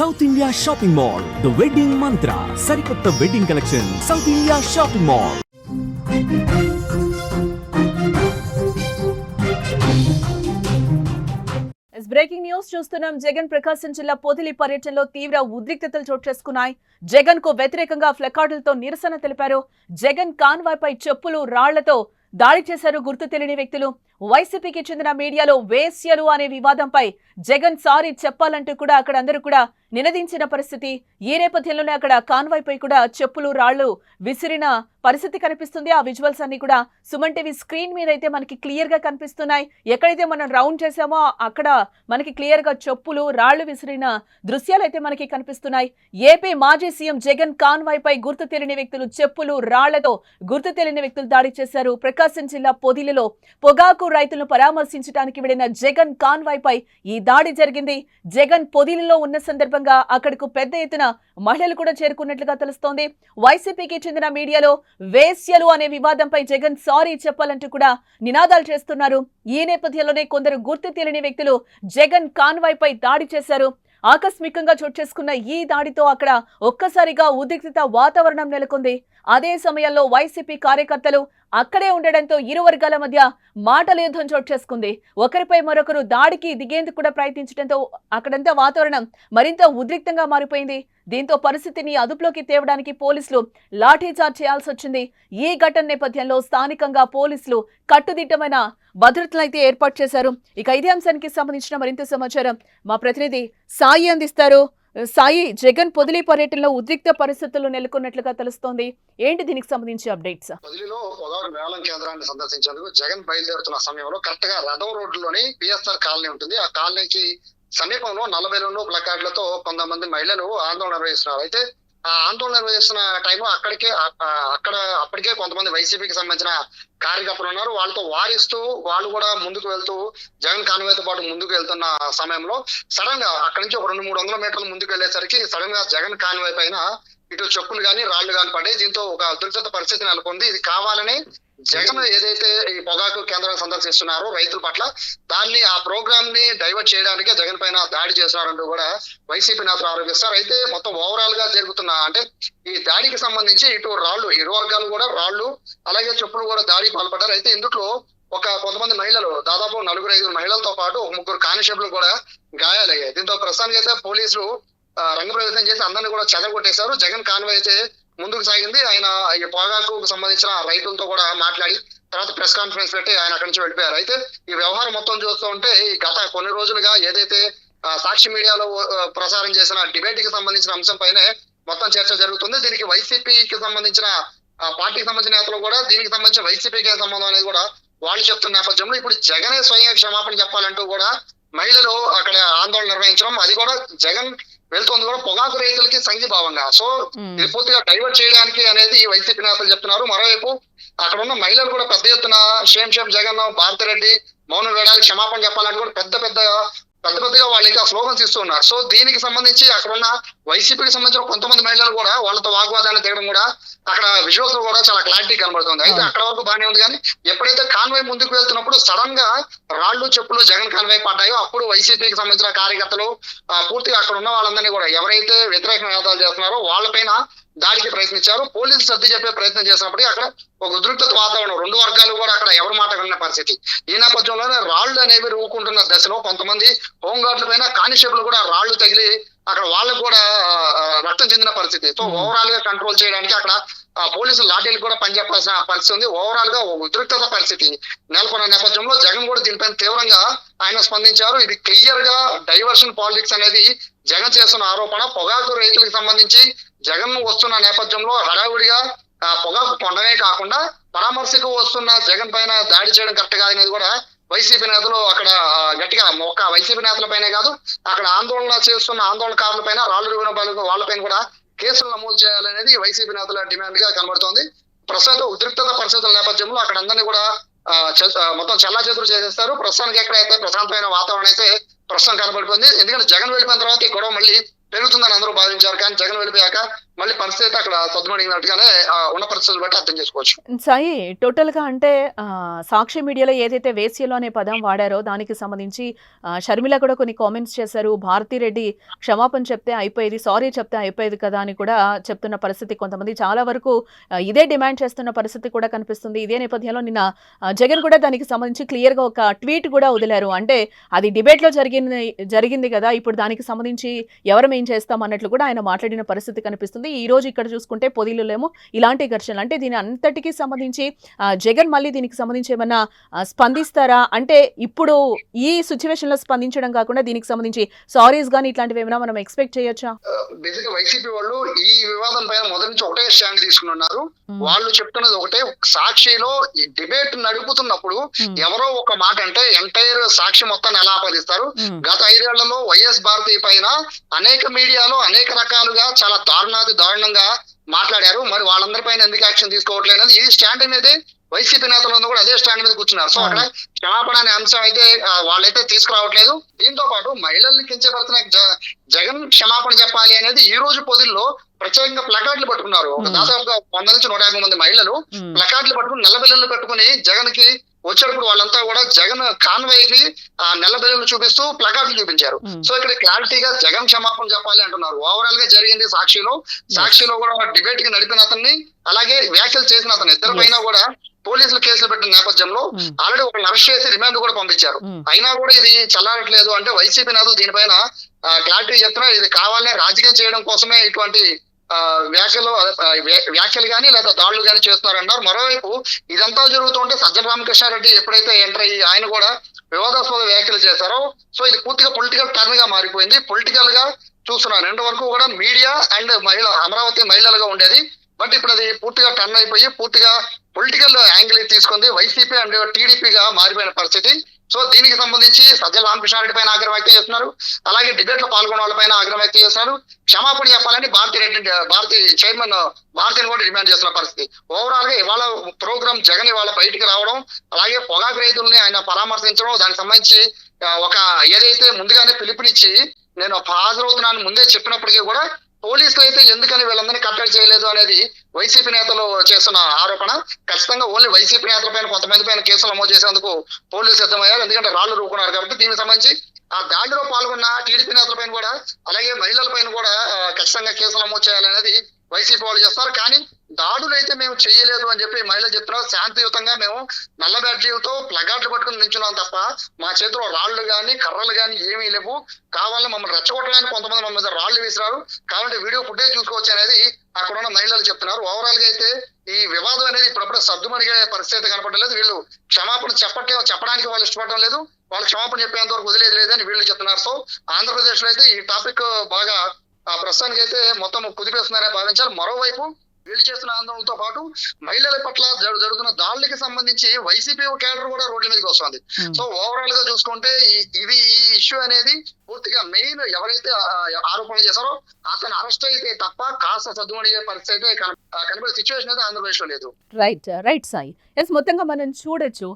South India shopping mall, the wedding మంత్ర, సరికొత్త wedding collection, south India shopping mall. Breaking news చూస్తున్నాం. జగన్ ప్రకాశం జిల్లా పొదిలి పర్యటనలో తీవ్ర ఉద్రిక్తతలు చోటు చేసుకున్నాయి. జగన్ కు వ్యతిరేకంగా ప్లకార్డులతో నిరసన తెలిపారు. జగన్ కాన్వాయ్ పై చెప్పులు, రాళ్లతో దాడి చేశారు గుర్తు తెలియని వ్యక్తులు. వైసీపీకి చెందిన మీడియాలో వేశ్యలు అనే వివాదంపై జగన్ సారీ చెప్పాలంటూ కూడా అక్కడ అందరూ కూడా నినదించిన పరిస్థితి. ఈ నేపథ్యంలోనే అక్కడ కాన్వాయ్ పై కూడా చెప్పులు, రాళ్లు విసిరిన పరిస్థితి కనిపిస్తుంది. ఆ విజువల్స్ అన్ని కూడా సుమన్ టీవీ స్క్రీన్ మీద అయితే మనకి క్లియర్ గా కనిపిస్తున్నాయి. ఎక్కడైతే మనం రౌండ్ చేసామో అక్కడ మనకి క్లియర్ గా చెప్పులు, రాళ్లు విసిరిన దృశ్యాలు అయితే మనకి కనిపిస్తున్నాయి. ఏపీ మాజీ సీఎం జగన్ కాన్వాయ్ పై గుర్తు తెలియని వ్యక్తులు చెప్పులు, రాళ్లతో గుర్తు తెలియని వ్యక్తులు దాడి చేశారు. ప్రకాశం జిల్లా పొదిలిలో పొగాకు రైతులను పరామర్శించడానికి వెళ్లిన జగన్ కాన్వాయ్ పై ఈ దాడి జరిగింది. జగన్ పొదిలిలో ఉన్న సందర్భంగా అక్కడకు పెద్ద ఎత్తున మహిళలు కూడా చేరుకున్నట్లుగా తెలుస్తోంది. వైసీపీకి చెందిన మీడియాలో వేశ్యలు అనే వివాదంపై జగన్ సారీ చెప్పాలంటూ కూడా నినాదాలు చేస్తున్నారు. ఈ నేపథ్యంలోనే కొందరు గుర్తు తెలియని వ్యక్తులు జగన్ కాన్వాయ్ పై దాడి చేశారు. ఆకస్మికంగా చోటు చేసుకున్న ఈ దాడితో అక్కడ ఒక్కసారిగా ఉద్రిక్తత వాతావరణం నెలకొంది. అదే సమయంలో వైసీపీ కార్యకర్తలు అక్కడే ఉండడంతో ఇరు వర్గాల మధ్య మాటల యుద్ధం చోటు చేసుకుంది. ఒకరిపై మరొకరు దాడికి దిగేందుకు కూడా ప్రయత్నించడంతో అక్కడంతా వాతావరణం మరింత ఉద్రిక్తంగా మారిపోయింది. దీంతో పరిస్థితిని అదుపులోకి తేవడానికి పోలీసులు లాఠీచార్జ్ చేయాల్సి వచ్చింది. ఈ ఘటన నేపథ్యంలో స్థానికంగా పోలీసులు కట్టుదిట్టమైన భద్రతలు అయితే ఏర్పాటు చేశారు. ఇక ఇదే అంశానికి సంబంధించిన మరింత సమాచారం మా ప్రతినిధి సాయి అందిస్తారు. సాయి, జగన్ పొదిలి పర్యటనలో ఉద్రిక్త పరిస్థితులు నెలకొన్నట్లుగా తెలుస్తోంది. ఏంటి దీనికి సంబంధించి అప్డేట్స్? పొదిలిలో పొగాకు వేలం కేంద్రాన్ని సందర్శించేందుకు జగన్ బయలుదేరుతున్న సమయంలో కరెక్ట్ గా రథం రోడ్డులోని పిఎస్ఆర్ కాలనీ ఉంటుంది. ఆ కాలనీకి సమీపంలో 42 ప్లకార్డులతో కొంతమంది మహిళలు ఆందోళన నిర్వహిస్తున్నారు. అయితే ఆ ఆందోళన నిర్వహిస్తున్న టైంలో అప్పటికే కొంతమంది వైసీపీకి సంబంధించిన కార్యకర్తలు ఉన్నారు. వాళ్ళతో వారిస్తూ వాళ్ళు కూడా ముందుకు వెళ్తూ జగన్ కాన్వాయ్తో పాటు ముందుకు వెళ్తున్న సమయంలో సడన్ గా అక్కడి నుంచి ఒక 200-300 మీటర్లు ముందుకు వెళ్ళేసరికి సడన్ గా జగన్ కాన్వాయ్ పైన ఇటు చెప్పులు గాని రాళ్లు గాని పడ్డాయి. దీంతో ఒక ఉద్రిక్తత పరిస్థితి నెలకొంది. ఇది కావాలని జగన్ ఏదైతే ఈ పొగాకు కేంద్రాన్ని సందర్శిస్తున్నారో రైతుల పట్ల దాన్ని ఆ ప్రోగ్రామ్ ని డైవర్ట్ చేయడానికే జగన్ పైన దాడి చేస్తున్నారంటూ కూడా వైసీపీ నేతలు ఆరోపిస్తారు. అయితే మొత్తం ఓవరాల్ గా జరుగుతున్న అంటే ఈ దాడికి సంబంధించి ఇటు రాళ్లు, ఇరు వర్గాలు కూడా రాళ్లు అలాగే చెప్పులు కూడా దాడికి పాల్పడ్డారు. అయితే ఇందులో కొంతమంది మహిళలు, దాదాపు 4-5 మహిళలతో పాటు 3 కానిస్టేబుల్ కూడా గాయాలయ్యాయి. దీంతో ప్రస్తుతానికి అయితే పోలీసులు రంగప్రవేశం చేసి అందరినీ కూడా చెదరగొట్టేశారు. జగన్ కాన్వాయ్ అయితే ముందుకు సాగింది. ఆయన ఈ పొగాకు సంబంధించిన రైతులతో కూడా మాట్లాడి తర్వాత ప్రెస్ కాన్ఫరెన్స్ పెట్టి ఆయన అక్కడి నుంచి వెళ్ళిపోయారు. అయితే ఈ వ్యవహారం మొత్తం చూస్తూ ఉంటే ఈ గత కొన్ని రోజులుగా ఏదైతే సాక్షి మీడియాలో ప్రసారం చేసిన డిబేట్ కి సంబంధించిన అంశం పైనే మొత్తం చర్చ జరుగుతుంది. దీనికి వైసీపీకి సంబంధించిన పార్టీకి సంబంధించిన నేతలు కూడా దీనికి సంబంధించిన వైసీపీకి సంబంధం అనేది కూడా వాళ్ళు చెప్తున్న నేపథ్యంలో ఇప్పుడు జగనే స్వయంగా క్షమాపణ చెప్పాలంటూ కూడా మహిళలు అక్కడ ఆందోళన నిర్వహించడం, అది కూడా జగన్ వెళ్తుంది కూడా పొగాకు రైతులకి సంఘీభావంగా. సో ఇది పూర్తిగా డైవర్ట్ చేయడానికి అనేది వైసీపీ నేతలు చెప్తున్నారు. మరోవైపు అక్కడ ఉన్న మహిళలు కూడా పెద్ద ఎత్తున షేమ్ జగన్, భారతిరెడ్డి మౌనం వేడాలి, క్షమాపణ చెప్పాలంటే కూడా పెద్దగా వాళ్ళు ఇంకా స్లోగన్స్ ఇస్తున్నారు. సో దీనికి సంబంధించి అక్కడ ఉన్న వైసీపీకి సంబంధించిన కొంతమంది మహిళలు కూడా వాళ్ళతో వాగ్వాదాన్ని దిగడం కూడా అక్కడ విజువల్స్ కూడా చాలా క్లారిటీ కనబడుతుంది. అయితే అక్కడ వరకు బాగానే ఉంది. కానీ ఎప్పుడైతే కాన్వాయ్ ముందుకు వెళ్తున్నప్పుడు సడన్ గా రాళ్లు, చెప్పులు జగన్ కాన్వాయ్ పడ్డాయో అప్పుడు వైసీపీకి సంబంధించిన కార్యకర్తలు పూర్తిగా అక్కడ ఉన్న వాళ్ళందరినీ కూడా ఎవరైతే వ్యతిరేక నినాదాలు చేస్తున్నారో వాళ్ళపైన దాడికి ప్రయత్నించారు. పోలీసులు సర్ది చెప్పే ప్రయత్నం చేసినప్పటికీ అక్కడ ఒక ఉద్రిక్తత వాతావరణం, 2 వర్గాలు కూడా అక్కడ ఎవరి మాట విన్న పరిస్థితి. ఈ నేపథ్యంలోనే రాళ్లు అనేవి రూపుకుంటున్న దశలో కొంతమంది హోంగార్డుల పైన కానిస్టేబుల్ కూడా రాళ్లు తగిలి అక్కడ వాళ్ళకు కూడా రక్తం చెందిన పరిస్థితి. సో ఓవరాల్ గా కంట్రోల్ చేయడానికి అక్కడ పోలీసులు లాఠీలు కూడా పనిచేయాల్సిన పరిస్థితి ఉంది. ఓవరాల్ గా ఉద్రిక్తత పరిస్థితి నెలకొన్న నేపథ్యంలో జగన్ కూడా దీనిపైన తీవ్రంగా ఆయన స్పందించారు. ఇది క్లియర్ గా డైవర్షన్ పాలిటిక్స్ అనేది జగన్ చేస్తున్న ఆరోపణ. పొగాకు రైతులకు సంబంధించి జగన్ వస్తున్న నేపథ్యంలో హడావుడిగా పొగాకు కొండనే కాకుండా పరామర్శకు వస్తున్న జగన్ పైన దాడి చేయడం కరెక్ట్ కాదు అనేది కూడా వైసీపీ నేతలు అక్కడ గట్టిగా, ఒక వైసీపీ నేతల పైనే కాదు అక్కడ ఆందోళన చేస్తున్న ఆందోళనకారుల పైన రాళ్లు వాళ్ళపైన కూడా కేసులు నమోదు చేయాలనేది వైసీపీ నేతల డిమాండ్ గా కనబడుతోంది. ప్రస్తుతం ఉద్రిక్తత పరిస్థితుల నేపథ్యంలో అక్కడ అందరినీ కూడా మొత్తం చెల్లాచెదురు చేసేస్తారు. ప్రస్తుతానికి ఎక్కడైతే ప్రశాంతమైన వాతావరణం అయితే ప్రస్తుతం కనబడిపోయింది. ఎందుకంటే జగన్ వెళ్ళిపోయిన తర్వాత ఈ గొడవ మళ్ళీ పెరుగుతుందని అందరూ భావించారు. కానీ జగన్ వెళ్ళిపోయాక మళ్ళీ పరిస్థితి అక్కడ సద్దుమణిగినట్టుగానే ఉన్న పరిస్థితులు బట్టి అర్థం చేసుకోవచ్చు. సాయి, టోటల్ గా అంటే సాక్షి మీడియాలో ఏదైతే వేశ్యలు అనే పదం వాడారో దానికి సంబంధించి షర్మిల కూడా కొన్ని కామెంట్స్ చేశారు. భారతిరెడ్డి క్షమాపణ చెప్తే అయిపోయేది, సారీ చెప్తే అయిపోయేది కదా అని కూడా చెప్తున్న పరిస్థితి, కొంతమంది చాలా వరకు ఇదే డిమాండ్ చేస్తున్న పరిస్థితి కూడా కనిపిస్తుంది. ఇదే నేపథ్యంలో నిన్న జగన్ కూడా దానికి సంబంధించి క్లియర్ గా ఒక ట్వీట్ కూడా వదిలారు. అంటే అది డిబేట్ లో జరిగింది కదా, ఇప్పుడు దానికి సంబంధించి ఎవరం ఏం చేస్తాం అన్నట్లు కూడా ఆయన మాట్లాడిన పరిస్థితి కనిపిస్తుంది. ఈ రోజు ఇక్కడ చూసుకుంటే పొదిలిలోనేమో ఇలాంటి ఘర్షణలు, అంటే దీని అంతటికి సంబంధించి జగన్ మళ్ళీ దీనికి సంబంధించి ఏమన్నా స్పందిస్తారా? అంటే ఇప్పుడు ఈ సిచ్యువేషన్ లో స్పందించడం కాకుండా దీనికి సంబంధించి సారీస్ గానీ ఇట్లాంటివి ఏమైనా మనం ఎక్స్పెక్ట్ చేయొచ్చా? బేసిక్ వైసీపీ వాళ్ళు ఈ వివాదం పైన మొదటి నుంచి ఒకటే స్టాండ్ తీసుకుని ఉన్నారు. వాళ్ళు చెప్తున్నది ఒకటే, సాక్షిలో ఈ డిబేట్ నడుపుతున్నప్పుడు ఎవరో ఒక మాట అంటే ఎంటైర్ సాక్షి మొత్తాన్ని ఎలా ఆపాదిస్తారు? గత 5 ఏళ్లలో వైఎస్ భారతి పైన అనేక మీడియాలో అనేక రకాలుగా చాలా దారుణంగా మాట్లాడారు. మరి వాళ్ళందరిపైన ఎందుకు యాక్షన్ తీసుకోవట్లేదు? ఈ స్టాండ్ అనేది వైసీపీ నేతలందరూ కూడా అదే స్టాండ్ మీద కూర్చున్నారు. సో అక్కడ క్షమాపణ అనే అంశం అయితే వాళ్ళైతే తీసుకురావట్లేదు. దీంతో పాటు మహిళల్ని కించపడుతున్న జగన్ క్షమాపణ చెప్పాలి అనేది ఈ రోజు పొదిల్లో ప్రత్యేకంగా ప్లకార్డులు పట్టుకున్నారు. దాదాపుగా 100 నుంచి 150 మంది మహిళలు ప్లకార్డులు పట్టుకుని నల్ల బిల్లలు పెట్టుకుని జగన్ కి వచ్చేటప్పుడు వాళ్ళంతా కూడా జగన్ కాన్వాయ్ కి నల్ల బిల్లలు చూపిస్తూ ప్లకార్డులు చూపించారు. సో ఇక్కడ క్లారిటీగా జగన్ క్షమాపణ చెప్పాలి అంటున్నారు. ఓవరాల్ గా జరిగింది సాక్షిలో కూడా డిబేట్ కి నడిపిన అతన్ని, అలాగే వ్యాఖ్యలు చేసిన అతను, ఇద్దరు పైన కూడా పోలీసులు కేసులు పెట్టిన నేపథ్యంలో ఆల్రెడీ ఒకరిని అరెస్ట్ చేసి రిమాండ్ కూడా పంపించారు. అయినా కూడా ఇది చల్లారట్లేదు. అంటే వైసీపీ నేతలు దీనిపైన క్లారిటీ చెప్తున్నారు. ఇది కావాలనే రాజకీయం చేయడం కోసమే ఇటువంటి వ్యాఖ్యలు కానీ లేదా దాడులు కానీ చేస్తున్నారన్నారు. మరోవైపు ఇదంతా జరుగుతుంటే సజ్జల రామకృష్ణారెడ్డి ఎప్పుడైతే ఎంటర్ అయ్యి ఆయన కూడా వివాదాస్పద వ్యాఖ్యలు చేశారో, సో ఇది పూర్తిగా పొలిటికల్ టర్న్ గా మారిపోయింది. పొలిటికల్ గా చూస్తున్నారు. 2 వరకు కూడా మీడియా అండ్ అమరావతి మహిళలుగా ఉండేది. బట్ ఇప్పుడు అది పూర్తిగా టర్న్ అయిపోయి పూర్తిగా పొలిటికల్ యాంగిల్ తీసుకుంది. వైసీపీ అండ్ టీడీపీగా మారిపోయిన పరిస్థితి. సో దీనికి సంబంధించి సజ్జల రామకృష్ణారెడ్డి పైన ఆగ్రహం వ్యక్తం చేస్తున్నారు. అలాగే డిబేట్ లో పాల్గొన్న వాళ్ళ పైన ఆగ్రహం వ్యక్తం చేస్తున్నారు. క్షమాపణ చెప్పాలని భారతి చైర్మన్ భారతిని కూడా డిమాండ్ చేస్తున్న పరిస్థితి. ఓవరాల్ గా ఇవాళ ప్రోగ్రామ్ జగన్ ఇవాళ బయటికి రావడం, అలాగే పొగాకు రైతుల్ని ఆయన పరామర్శించడం, దానికి సంబంధించి ఒక ఏదైతే ముందుగానే పిలుపునిచ్చి నేను హాజరవుతున్నాను ముందే చెప్పినప్పటికీ కూడా పోలీసులు అయితే ఎందుకని వీళ్ళందరినీ కట్టడి చేయలేదు అనేది వైసీపీ నేతలు చేస్తున్న ఆరోపణ. ఖచ్చితంగా ఓన్లీ వైసీపీ నేతల పైన కొంతమంది పైన కేసులు నమోదు చేసేందుకు పోలీసులు సిద్ధమయ్యారు. ఎందుకంటే రాళ్లు రూకున్నారు కాబట్టి దీనికి సంబంధించి ఆ దాడిలో పాల్గొన్న టీడీపీ నేతల పైన కూడా, అలాగే మహిళల పైన కూడా ఖచ్చితంగా కేసులు నమోదు చేయాలనేది వైసీపీ వాళ్ళు చేస్తారు. కానీ దాడులు అయితే మేము చేయలేదు అని చెప్పి మహిళలు చెప్తున్నారు. శాంతియుతంగా మేము నల్ల బ్యాడ్జీలతో ప్లగార్డులు పట్టుకుని నించున్నాం తప్ప మా చేతిలో రాళ్లు గాని కర్రలు గాని ఏమీ లేవు. కావాలని మమ్మల్ని రెచ్చగొట్టడానికి కొంతమంది మా మీద రాళ్లు వేసినారు, కాబట్టి వీడియో ఫుటేజ్ చూసుకోవచ్చు అనేది అక్కడ ఉన్న మహిళలు చెప్తున్నారు. ఓవరాల్ గా అయితే ఈ వివాదం అనేది ఇప్పుడప్పుడు సర్దుమణిగే పరిస్థితి కనపడలేదు. వీళ్ళు క్షమాపణ చెప్పడానికి వాళ్ళు ఇష్టపడడం లేదు, వాళ్ళు క్షమాపణ చెప్పేంత వరకు వదిలేదు లేదని వీళ్ళు చెప్తున్నారు. సో ఆంధ్రప్రదేశ్ లో అయితే ఈ టాపిక్ బాగా ప్రస్తుతానికి అయితే మొత్తం కుదిపేస్తుందనే భావించాలి. మరోవైపు వీళ్ళు చేస్తున్న ఆందోళనతో పాటు మహిళల పట్ల జరుగుతున్న దాడులకి సంబంధించి వైసీపీ కేడర్ కూడా రోడ్ల మీదకి వస్తుంది. సో ఓవరాల్ గా చూసుకుంటే ఈ ఇష్యూ అనేది పూర్తిగా మెయిన్ ఎవరైతే ఆరోపణలు చేశారో అతను అరెస్ట్ అయితే తప్ప కాస్త సద్దుమణిగే పరిస్థితి అయితే కనిపించే సిచ్యువేషన్ అయితే ఆంధ్రప్రదేశ్ లో లేదు. రైట్ సాయి. మొత్తంగా మనం చూడొచ్చు,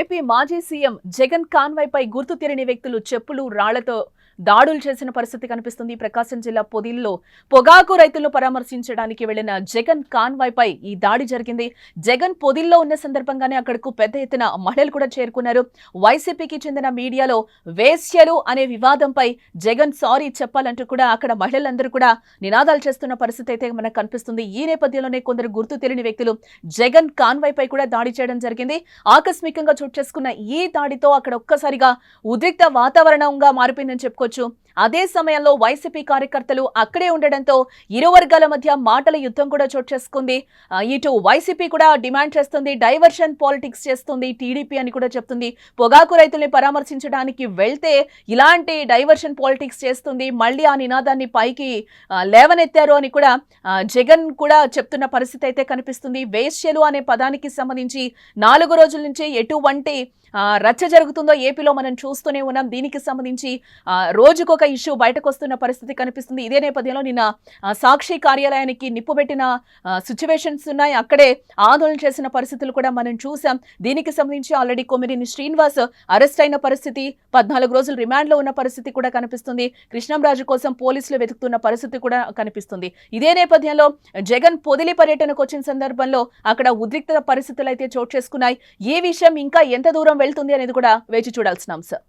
ఏపీ మాజీ సీఎం జగన్ కాన్వాయ్ పై గుర్తు తెలియని వ్యక్తులు చెప్పులు రాళ్లతో దాడులు చేసిన పరిస్థితి కనిపిస్తుంది. ప్రకాశం జిల్లా పొదిల్లో పొగాకు రైతులను పరామర్శించడానికి వెళ్లిన జగన్ కాన్వాయ్ పై ఈ దాడి జరిగింది. జగన్ పొదిల్లో ఉన్న సందర్భంగానే అక్కడకు పెద్ద ఎత్తున మహిళలు కూడా చేరుకున్నారు. వైసీపీకి చెందిన మీడియాలో వేశ్యలు అనే వివాదంపై జగన్ సారీ చెప్పాలంటూ కూడా అక్కడ మహిళలందరూ కూడా నినాదాలు చేస్తున్న పరిస్థితి అయితే మనకు కనిపిస్తుంది. ఈ నేపథ్యంలోనే కొందరు గుర్తు తెలియని వ్యక్తులు జగన్ కాన్వాయ్ పై కూడా దాడి చేయడం జరిగింది. ఆకస్మికంగా చోటు చేసుకున్న ఈ దాడితో అక్కడ ఒక్కసారిగా ఉద్రిక్త వాతావరణంగా మారిపోయిందని చెప్పుకోవచ్చు. అదే సమయంలో వైసీపీ కార్యకర్తలు అక్కడే ఉండడంతో ఇరు వర్గాల మధ్య మాటల యుద్ధం కూడా చోటు చేసుకుంది. ఇటు వైసీపీ కూడా డిమాండ్ చేస్తుంది, డైవర్షన్ పాలిటిక్స్ చేస్తుంది టీడీపీ అని కూడా చెప్తుంది. పొగాకు రైతుల్ని పరామర్శించడానికి వెళ్తే ఇలాంటి డైవర్షన్ పాలిటిక్స్ చేస్తుంది, మళ్ళీ ఆ నినాదాన్ని పైకి లేవనెత్తారు అని కూడా జగన్ కూడా చెప్తున్న పరిస్థితి అయితే కనిపిస్తుంది. వేశ్యలు అనే పదానికి సంబంధించి 4 రోజుల నుంచి ఎటువంటి రచ్చ జరుగుతుందో ఏపీలో మనం చూస్తూనే ఉన్నాం. దీనికి సంబంధించి రోజుకొక ఇష్యూ బయటకు వస్తున్న పరిస్థితి కనిపిస్తుంది. ఇదే నేపథ్యంలో నిన్న సాక్షి కార్యాలయానికి నిప్పు పెట్టిన సిచ్యువేషన్స్ ఉన్నాయి. అక్కడే ఆందోళన చేసిన పరిస్థితులు కూడా మనం చూసాం. దీనికి సంబంధించి ఆల్రెడీ కొమ్మినేని శ్రీనివాస్ అరెస్ట్ అయిన పరిస్థితి, 14 రోజులు రిమాండ్ లో ఉన్న పరిస్థితి కూడా కనిపిస్తుంది. కృష్ణంరాజు కోసం పోలీసులు వెతుకుతున్న పరిస్థితి కూడా కనిపిస్తుంది. ఇదే నేపథ్యంలో జగన్ పొదిలి పర్యటనకు వచ్చిన సందర్భంలో అక్కడ ఉద్రిక్త పరిస్థితులు అయితే చోటు చేసుకున్నాయి. ఈ విషయం ఇంకా ఎంత దూరం వెళ్తుంది అనేది కూడా వేచి చూడాల్సిన అంశం.